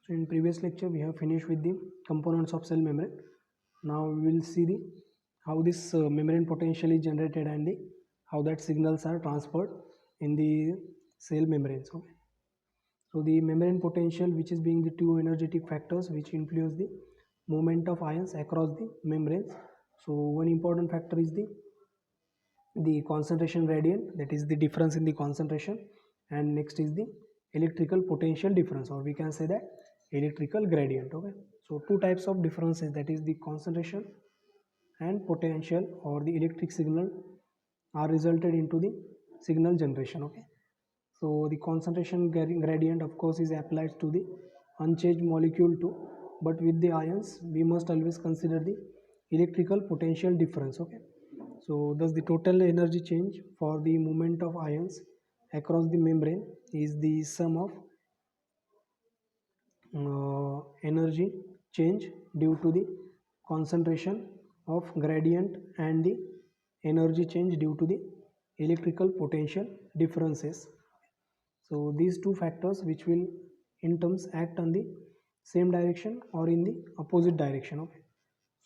So in previous lecture we have finished with the components of cell membrane. Now we will see the how this membrane potential is generated and the how that signals are transferred in the cell membranes. Okay. So the membrane potential, which is being the two energetic factors which influence the movement of ions across the membranes. So one important factor is the concentration gradient, that is the difference in the concentration, and next is the electrical potential difference, or we can say that electrical gradient. Okay, so two types of differences, that is the concentration and potential or the electric signal are resulted into the signal generation. Okay, so the concentration gradient of course is applied to the unchanged molecule too, but with the ions we must always consider the electrical potential difference. Okay, so thus the total energy change for the movement of ions across the membrane is the sum of energy change due to the concentration of gradient and the energy change due to the electrical potential differences. So these two factors which will in terms act on the same direction or in the opposite direction. Okay,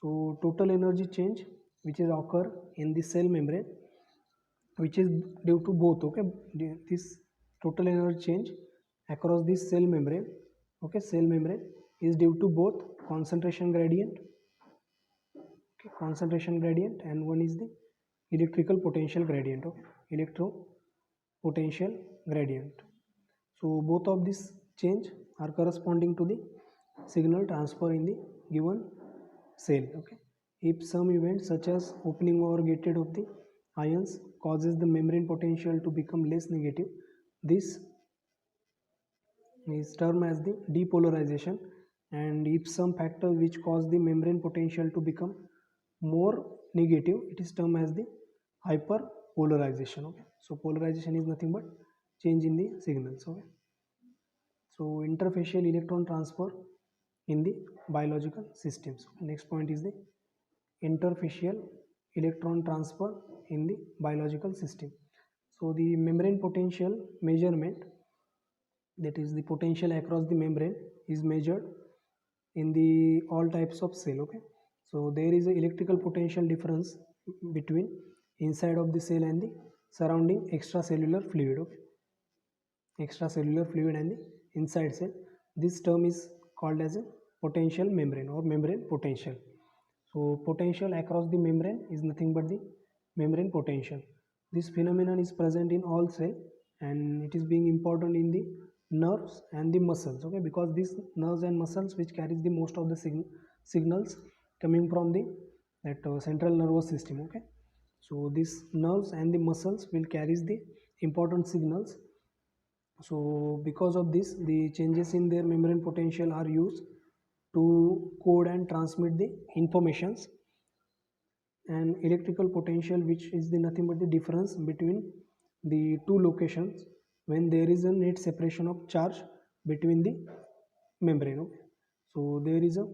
so total energy change which is occur in the cell membrane, which is due to both. Okay, this total energy change across this cell membrane, okay, cell membrane is due to both concentration gradient, okay, concentration gradient, and one is the electrical potential gradient. Okay, electro potential gradient. So both of these change are corresponding to the signal transfer in the given cell. Okay, if some event such as opening or gated of the ions causes the membrane potential to become less negative, this is termed as the depolarization, and if some factor which cause the membrane potential to become more negative, it is termed as the hyperpolarization. Okay, so polarization is nothing but change in the signals. Okay, so interfacial electron transfer in the biological systems. Next point is the interfacial electron transfer in the biological system. So the membrane potential measurement, that is the potential across the membrane, is measured in the all types of cell. Okay, so there is a electrical potential difference between inside of the cell and the surrounding extracellular fluid. Okay, extracellular fluid and the inside cell, this term is called as a potential membrane or membrane potential. So potential across the membrane is nothing but the membrane potential. This phenomenon is present in all cell and it is being important in the nerves and the muscles. Okay, because these nerves and muscles which carries the most of the signals coming from the central nervous system. Okay, so these nerves and the muscles will carries the important signals. So because of this, the changes in their membrane potential are used to code and transmit the informations. And electrical potential, which is the nothing but the difference between the two locations when there is a net separation of charge between the membrane. Okay, so there is a,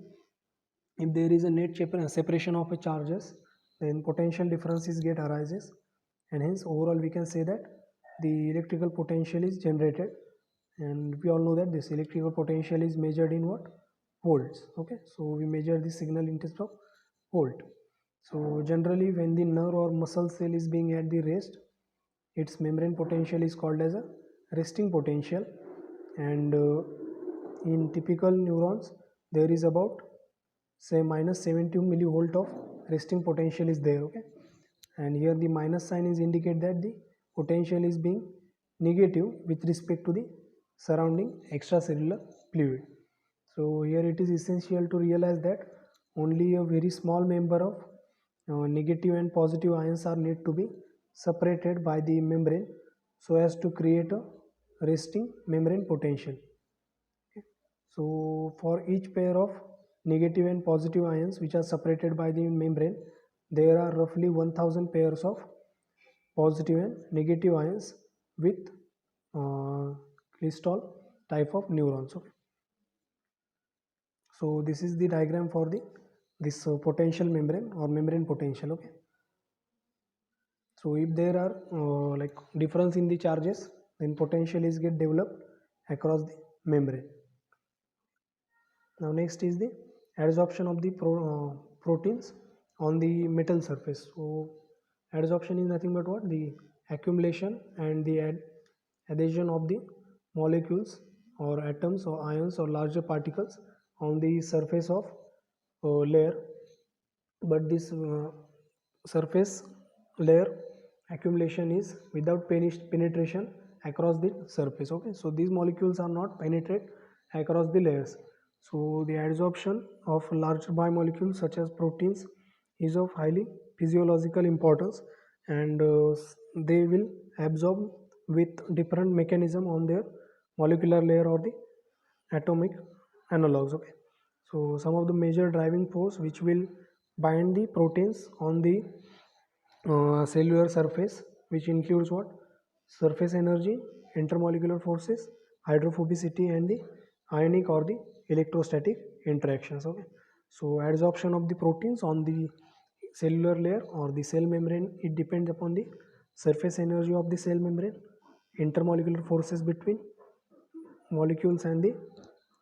if there is a net separation of a charges, then potential differences get arises, and hence overall we can say that the electrical potential is generated. And we all know that this electrical potential is measured in what? Volts. Okay, so we measure the signal in terms of volt. So generally when the nerve or muscle cell is being at the rest, its membrane potential is called as a resting potential. And in typical neurons there is about say minus 70 millivolt of resting potential is there. Okay, and here the minus sign is indicate that the potential is being negative with respect to the surrounding extracellular fluid. So here it is essential to realize that only a very small number of negative and positive ions are need to be separated by the membrane so as to create a resting membrane potential. Okay. So for each pair of negative and positive ions which are separated by the membrane, there are roughly 1000 pairs of positive and negative ions with crystal type of neurons. Okay. So this is the diagram for the this potential membrane or membrane potential. Okay, so if there are like difference in the charges, then potential is get developed across the membrane. Now next is the adsorption of the proteins on the metal surface. So adsorption is nothing but what? The accumulation and the adhesion of the molecules or atoms or ions or larger particles on the surface of layer. But this surface layer accumulation is without penetration across the surface. Okay, so these molecules are not penetrate across the layers. So the adsorption of large biomolecules such as proteins is of highly physiological importance, and they will absorb with different mechanism on their molecular layer or the atomic analogs. Okay, so some of the major driving force which will bind the proteins on the cellular surface, which includes what? Surface energy, intermolecular forces, hydrophobicity, and the ionic or the electrostatic interactions. Okay, so adsorption of the proteins on the cellular layer or the cell membrane, it depends upon the surface energy of the cell membrane, intermolecular forces between molecules and the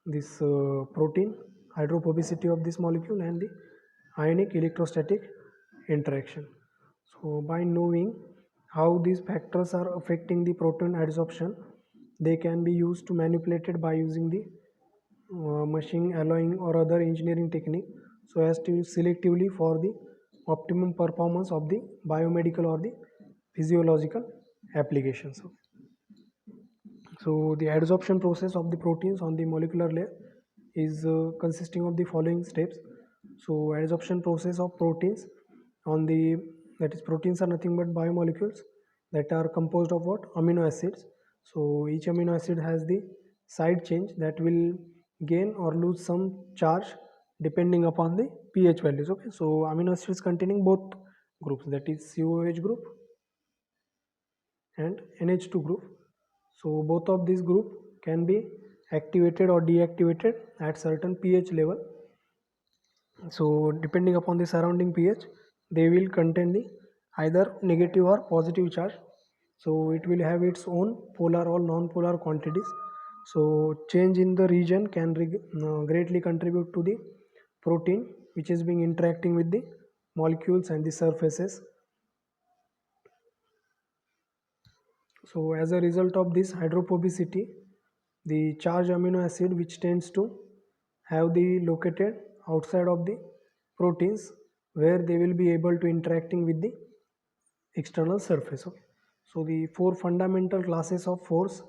this protein, hydrophobicity of this molecule, and the ionic electrostatic interaction. So by knowing how these factors are affecting the protein adsorption, they can be used to manipulate it by using the machine alloying or other engineering technique, so as to use selectively for the optimum performance of the biomedical or the physiological applications. So the adsorption process of the proteins on the molecular layer is consisting of the following steps. So adsorption process of proteins on the, that is, proteins are nothing but biomolecules that are composed of what? Amino acids. So each amino acid has the side chain that will gain or lose some charge depending upon the pH values. Okay, so amino acids containing both groups, that is COH group and NH2 group. So both of these group can be activated or deactivated at certain pH level. So depending upon the surrounding pH, they will contain the either negative or positive charge. So it will have its own polar or non-polar quantities. So change in the region can greatly contribute to the protein which is being interacting with the molecules and the surfaces. So as a result of this hydrophobicity, the charged amino acid which tends to have the located outside of the proteins where they will be able to interacting with the external surface. Okay. So the four fundamental classes of force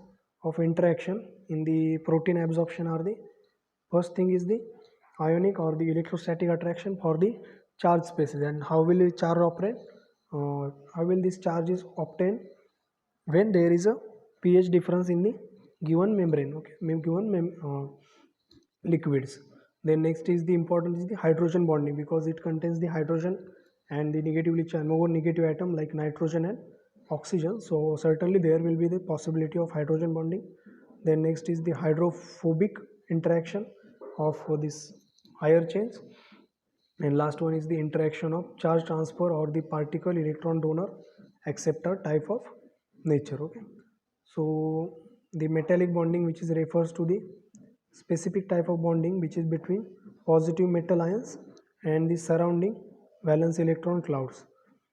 of interaction in the protein absorption are: the first thing is the ionic or the electrostatic attraction for the charge spaces. And how will the charge operate? How will this charge is obtained? When there is a pH difference in the given membrane, okay, given liquids. Then next is the important is the hydrogen bonding, because it contains the hydrogen and the negatively charged more negative atom like nitrogen and oxygen. So certainly there will be the possibility of hydrogen bonding. Then next is the hydrophobic interaction of this higher chains. And last one is the interaction of charge transfer or the particle electron donor acceptor type of nature. Okay, so the metallic bonding, which is refers to the specific type of bonding which is between positive metal ions and the surrounding valence electron clouds.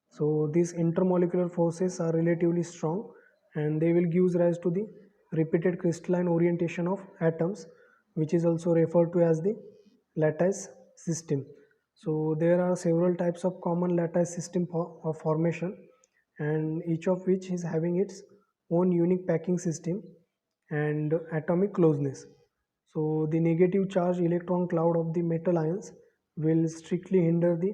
So these intermolecular forces are relatively strong, and they will give rise to the repeated crystalline orientation of atoms, which is also referred to as the lattice system. So there are several types of common lattice system of formation, and each of which is having its own unique packing system and atomic closeness. So the negative charge electron cloud of the metal ions will strictly hinder the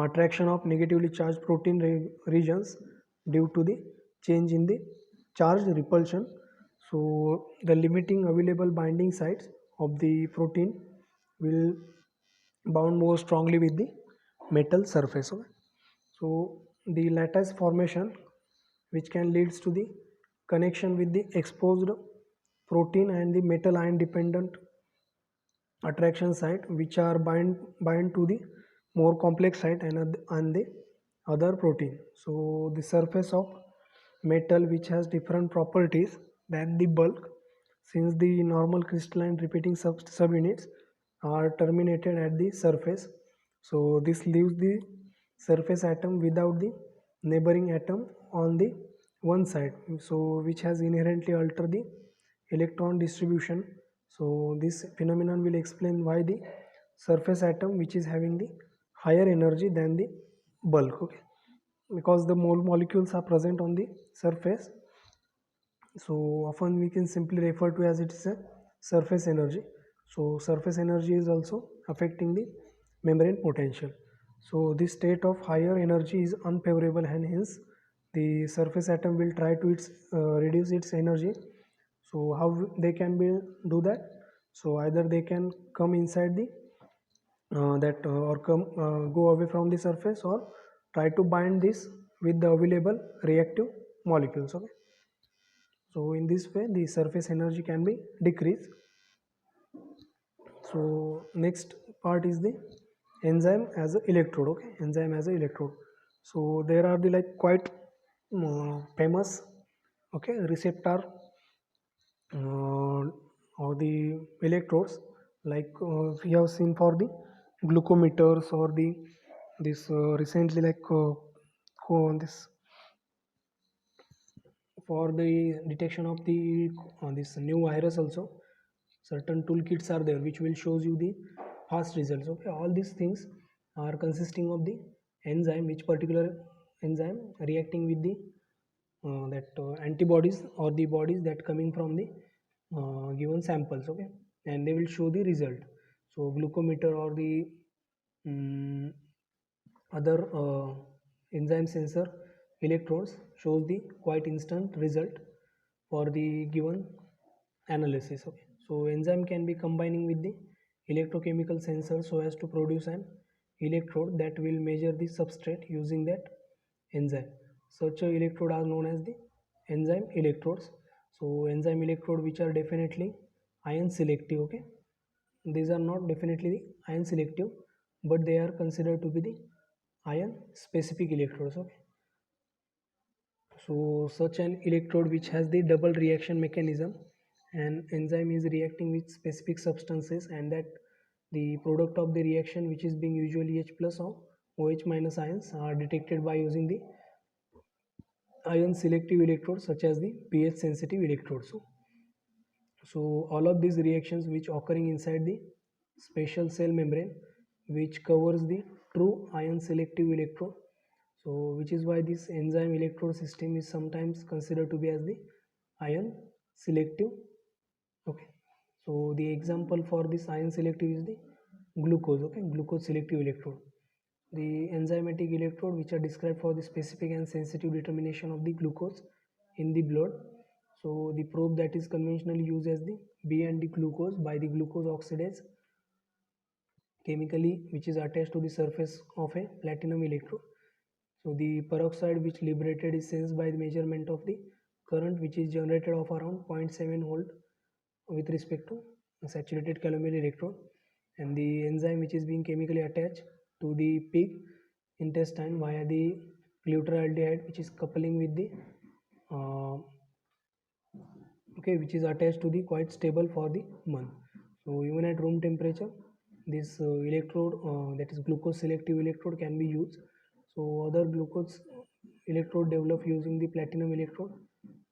attraction of negatively charged protein regions due to the change in the charge repulsion. So the limiting available binding sites of the protein will bound more strongly with the metal surface. Okay. So the lattice formation, which can leads to the connection with the exposed protein and the metal ion dependent attraction site, which are bind to the more complex site and the other protein. So the surface of metal which has different properties than the bulk, since the normal crystalline repeating subunits are terminated at the surface. So this leaves the surface atom without the neighboring atom on the one side, so which has inherently altered the electron distribution. So this phenomenon will explain why the surface atom which is having the higher energy than the bulk, okay, because the molecules are present on the surface, so often we can simply refer to as it is a surface energy. So surface energy is also affecting the membrane potential. So this state of higher energy is unfavorable, and hence the surface atom will try to reduce its energy. So how they can do that? So either they can come inside the or come go away from the surface, or try to bind this with the available reactive molecules, okay. So in this way the surface energy can be decreased. So next part is the enzyme as a electrode, okay, enzyme as a electrode. So there are the like quite famous, okay, receptor or the electrodes, like we have seen for the glucometers, or the this recently like this for the detection of the this new virus also, certain toolkits are there which will shows you the fast results, okay. All these things are consisting of the enzyme, which particular enzyme reacting with the that antibodies or the bodies that coming from the given samples, okay, and they will show the result. So glucometer or the um, other enzyme sensor electrodes shows the quite instant result for the given analysis, okay. So enzyme can be combining with the electrochemical sensor so as to produce an electrode that will measure the substrate using that enzyme. Such a electrode are known as the enzyme electrodes. So enzyme electrode which are definitely ion selective, okay, these are not definitely ion selective, but they are considered to be the ion specific electrodes, okay. So such an electrode which has the double reaction mechanism, and enzyme is reacting with specific substances, and that the product of the reaction, which is being usually H plus or OH minus ions, are detected by using the ion selective electrodes such as the pH sensitive electrodes. So all of these reactions which occurring inside the special cell membrane which covers the true ion selective electrode. So which is why this enzyme electrode system is sometimes considered to be as the ion selective, okay. So the example for this ion selective is the glucose, okay, glucose selective electrode. The enzymatic electrode which are described for the specific and sensitive determination of the glucose in the blood. So the probe that is conventionally used as the B and D glucose by the glucose oxidase chemically, which is attached to the surface of a platinum electrode. So the peroxide which liberated is sensed by the measurement of the current which is generated of around 0.7 volt with respect to a saturated calomel electrode, and the enzyme which is being chemically attached to the pig intestine via the glutaraldehyde which is coupling with the uh, okay, which is attached to the quite stable for the month. So even at room temperature this electrode that is glucose selective electrode can be used. So other glucose electrode developed using the platinum electrode,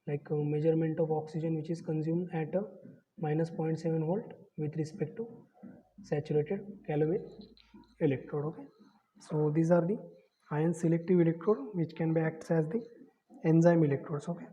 like measurement of oxygen which is consumed at a minus 0.7 volt with respect to saturated calomel electrode, okay. So these are the ion selective electrode which can be acts as the enzyme electrodes, okay.